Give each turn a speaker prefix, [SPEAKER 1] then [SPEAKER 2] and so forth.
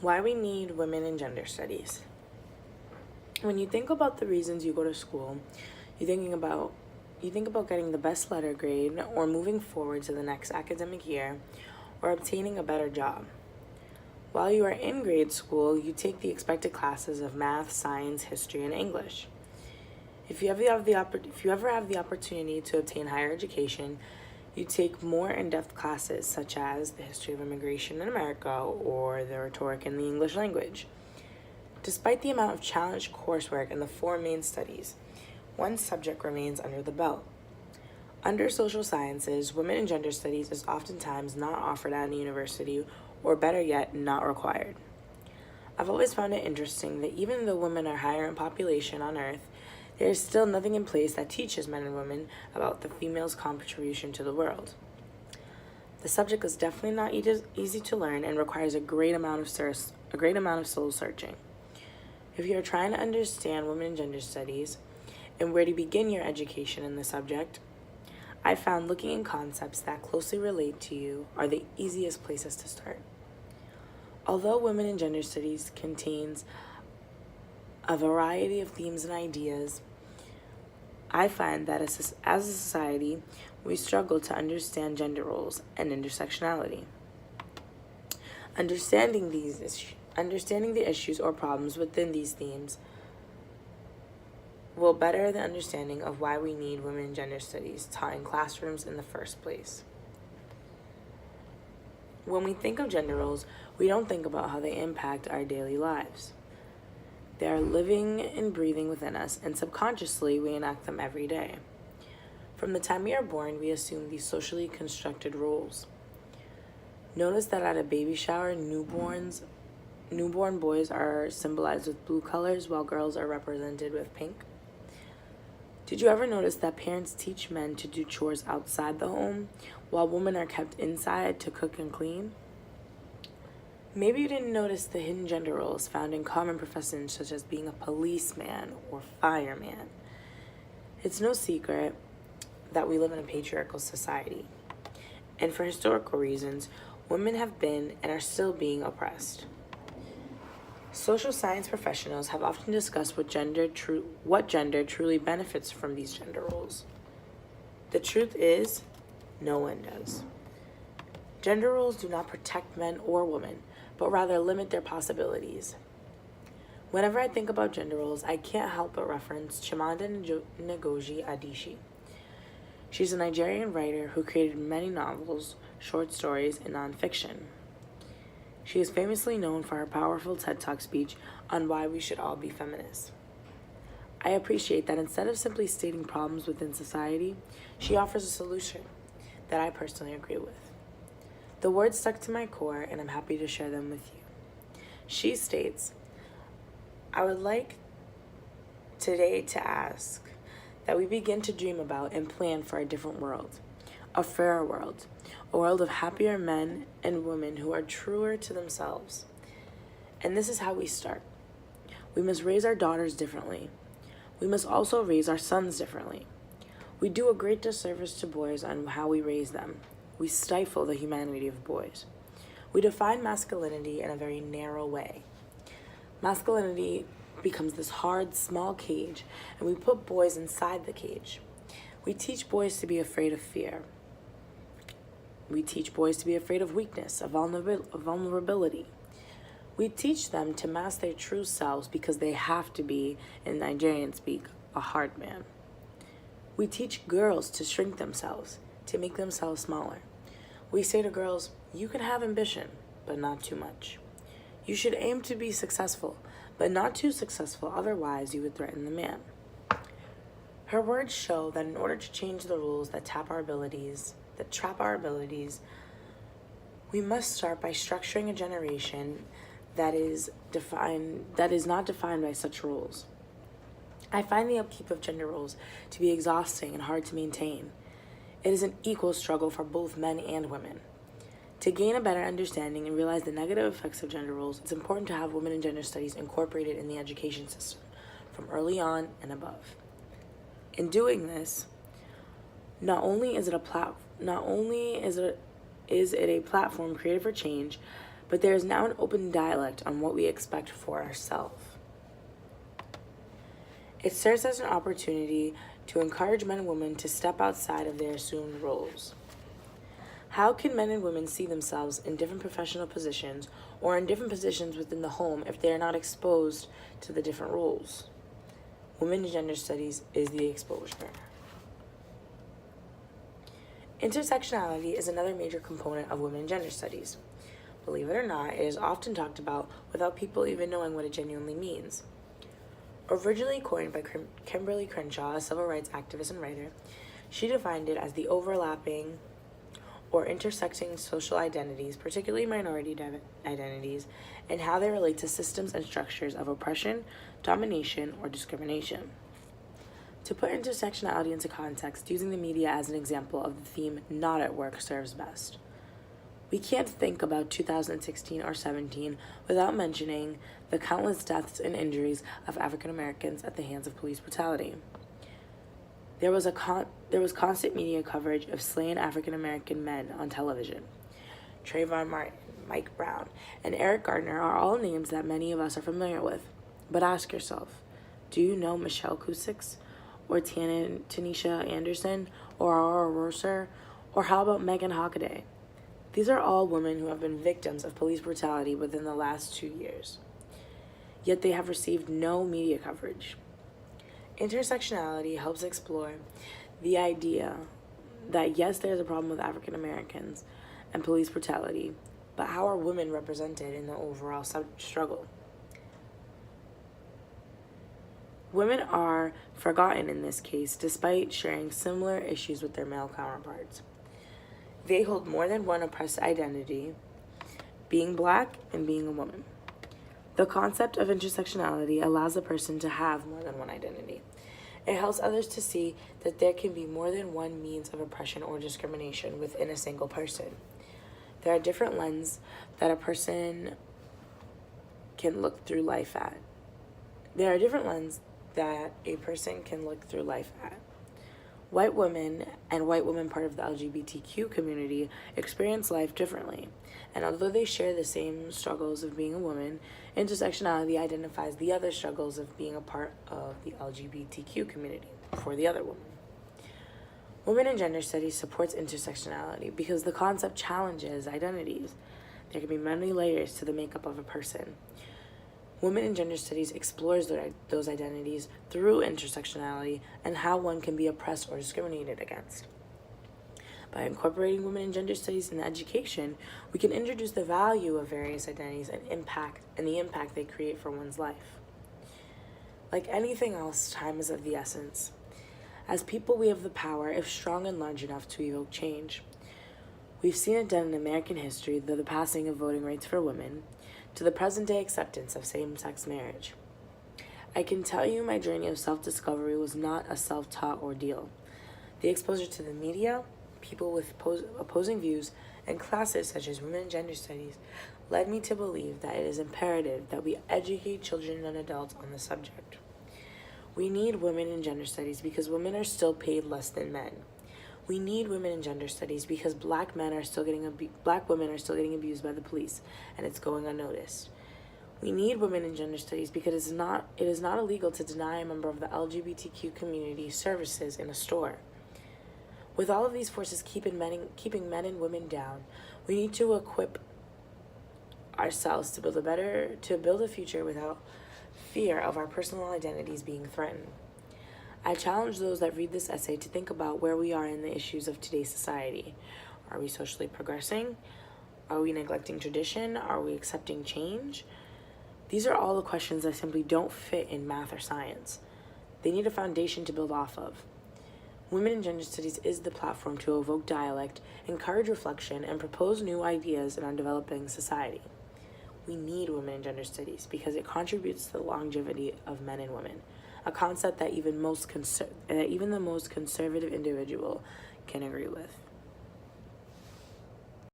[SPEAKER 1] Why we need women in gender studies. When you think about the reasons you go to school, you think about getting the best letter grade or moving forward to the next academic year or obtaining a better job. While you are in grade school, you take the expected classes of math, science, history, and English. If you ever have the opportunity to obtain higher education, you take more in-depth classes such as the history of immigration in America or the rhetoric in the English language. Despite the amount of challenged coursework in the four main studies, one subject remains under the belt. Under social sciences, women and gender studies is oftentimes not offered at a university, or better yet, not required. I've always found it interesting that even though women are higher in population on Earth, there is still nothing in place that teaches men and women about the female's contribution to the world. The subject is definitely not easy to learn and requires a great amount of soul searching. If you are trying to understand women and gender studies and where to begin your education in the subject, I found looking in concepts that closely relate to you are the easiest places to start. Although women and gender studies contains a variety of themes and ideas, I find that as a society, we struggle to understand gender roles and intersectionality. Understanding the issues or problems within these themes will better the understanding of why we need women and gender studies taught in classrooms in the first place. When we think of gender roles, we don't think about how they impact our daily lives. They are living and breathing within us, and subconsciously we enact them every day. From the time we are born, we assume these socially constructed roles. Notice that at a baby shower, newborn boys are symbolized with blue colors while girls are represented with pink. Did you ever notice that parents teach men to do chores outside the home while women are kept inside to cook and clean? Maybe you didn't notice the hidden gender roles found in common professions such as being a policeman or fireman. It's no secret that we live in a patriarchal society, and for historical reasons, women have been and are still being oppressed. Social science professionals have often discussed what gender truly benefits from these gender roles. The truth is, no one does. Gender roles do not protect men or women, but rather limit their possibilities. Whenever I think about gender roles, I can't help but reference Chimamanda Ngozi Adichie. She's a Nigerian writer who created many novels, short stories, and nonfiction. She is famously known for her powerful TED Talk speech on why we should all be feminists. I appreciate that instead of simply stating problems within society, she offers a solution that I personally agree with. The words stuck to my core, and I'm happy to share them with you. She states, I would like today to ask that we begin to dream about and plan for a different world, a fairer world, a world of happier men and women who are truer to themselves. And this is how we start. We must raise our daughters differently. We must also raise our sons differently. We do a great disservice to boys on how we raise them. We stifle the humanity of boys. We define masculinity in a very narrow way. Masculinity becomes this hard, small cage, and we put boys inside the cage. We teach boys to be afraid of fear. We teach boys to be afraid of weakness, of vulnerability. We teach them to mask their true selves because they have to be, in Nigerian speak, a hard man. We teach girls to shrink themselves, to make themselves smaller. We say to girls, you can have ambition, but not too much. You should aim to be successful, but not too successful, otherwise you would threaten the man. Her words show that in order to change the rules that trap our abilities, we must start by structuring a generation that is not defined by such rules. I find the upkeep of gender roles to be exhausting and hard to maintain. It is an equal struggle for both men and women. To gain a better understanding and realize the negative effects of gender roles, it's important to have women and gender studies incorporated in the education system from early on and above. In doing this, not only is it a platform created for change, but there is now an open dialect on what we expect for ourselves. It serves as an opportunity to encourage men and women to step outside of their assumed roles. How can men and women see themselves in different professional positions or in different positions within the home if they are not exposed to the different roles? Women and Gender Studies is the exposure. Intersectionality is another major component of women and gender studies. Believe it or not, it is often talked about without people even knowing what it genuinely means. Originally coined by Kimberly Crenshaw, a civil rights activist and writer, she defined it as the overlapping or intersecting social identities, particularly minority identities, and how they relate to systems and structures of oppression, domination, or discrimination. To put intersectionality into context, using the media as an example of the theme "not at work" serves best. We can't think about 2016 or 17 without mentioning the countless deaths and injuries of African Americans at the hands of police brutality. There was constant media coverage of slain African American men on television. Trayvon Martin, Mike Brown, and Eric Gardner are all names that many of us are familiar with. But ask yourself, do you know Michelle Kusix, or Tanisha Anderson, or Aurora Rosser, or how about Megan Hockaday? These are all women who have been victims of police brutality within the last 2 years. Yet they have received no media coverage. Intersectionality helps explore the idea that yes, there's a problem with African Americans and police brutality, but how are women represented in the overall struggle? Women are forgotten in this case, despite sharing similar issues with their male counterparts. They hold more than one oppressed identity, being Black and being a woman. The concept of intersectionality allows a person to have more than one identity. It helps others to see that there can be more than one means of oppression or discrimination within a single person. There are different lenses that a person can look through life at. White women and white women part of the LGBTQ community experience life differently. And although they share the same struggles of being a woman, intersectionality identifies the other struggles of being a part of the LGBTQ community for the other woman. Women in Gender Studies supports intersectionality because the concept challenges identities. There can be many layers to the makeup of a person. Women in Gender Studies explores those identities through intersectionality and how one can be oppressed or discriminated against. By incorporating women in gender studies in education, we can introduce the value of various identities and the impact they create for one's life. Like anything else, time is of the essence. As people, we have the power, if strong and large enough, to evoke change. We've seen it done in American history through the passing of voting rights for women, to the present-day acceptance of same-sex marriage. I can tell you my journey of self-discovery was not a self-taught ordeal. The exposure to the media, people with opposing views, and classes such as Women in Gender Studies led me to believe that it is imperative that we educate children and adults on the subject. We need women in gender studies because women are still paid less than men. We need women in gender studies because black women are still getting abused by the police, and it's going unnoticed. We need women in gender studies because it is not illegal to deny a member of the LGBTQ community services in a store. With all of these forces keeping men and women down, we need to equip ourselves to build a future without fear of our personal identities being threatened. I challenge those that read this essay to think about where we are in the issues of today's society. Are we socially progressing? Are we neglecting tradition? Are we accepting change? These are all the questions that simply don't fit in math or science. They need a foundation to build off of. Women in Gender Studies is the platform to evoke dialect, encourage reflection, and propose new ideas in our developing society. We need women in gender studies because it contributes to the longevity of men and women, a concept that even the most conservative individual can agree with.